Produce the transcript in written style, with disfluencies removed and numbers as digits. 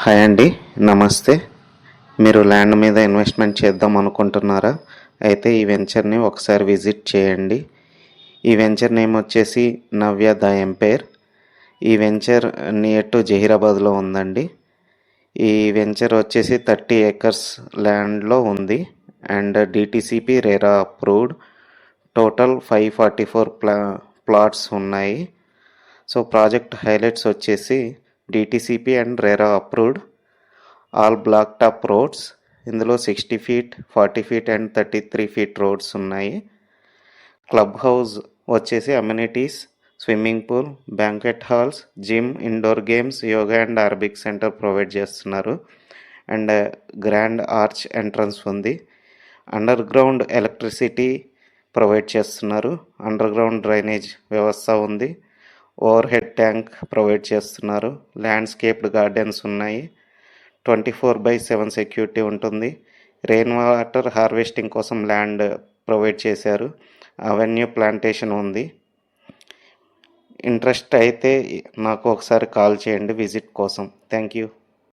Hi అండి, నమస్తే. మీరు ల్యాండ్ మీద ఇన్వెస్ట్మెంట్ చేద్దాం అనుకుంటున్నారా? అయితే ఈ వెంచర్ని ఒకసారి విజిట్ చేయండి. ఈ వెంచర్ నేమ్ వచ్చేసి నవ్య ద ఎంపైర్. ఈ వెంచర్ నియర్ టు జహీరాబాద్లో ఉందండి. ఈ వెంచర్ వచ్చేసి 30 acres ల్యాండ్లో ఉంది and DTCP RERA approved. Total 544 plots ఉన్నాయి. సో ప్రాజెక్ట్ హైలైట్స్ వచ్చేసి DTCP and RERA approved, all black top roads. ఇందులో 60 feet, 40 feet and 33 feet roads ఉన్నాయి. క్లబ్ హౌస్ వచ్చేసి amenities, swimming pool, banquet halls, gym, indoor games, yoga and aerobic centre provide చేస్తున్నారు. And grand arch entrance ఉంది. Under ground electricity provide చేస్తున్నారు. Under ground drainage వ్యవస్థ ఉంది. Over head tank provide చేస్తున్నారు. Landscaped gardens ఉన్నాయి. 24/7 security ఉంటుంది. Rain water harvesting కోసం land provide చేశారు. అవెన్యూ ప్లాంటేషన్ ఉంది. ఇంట్రెస్ట్ అయితే నాకు ఒకసారి కాల్ చేయండి విజిట్ కోసం. Thank you.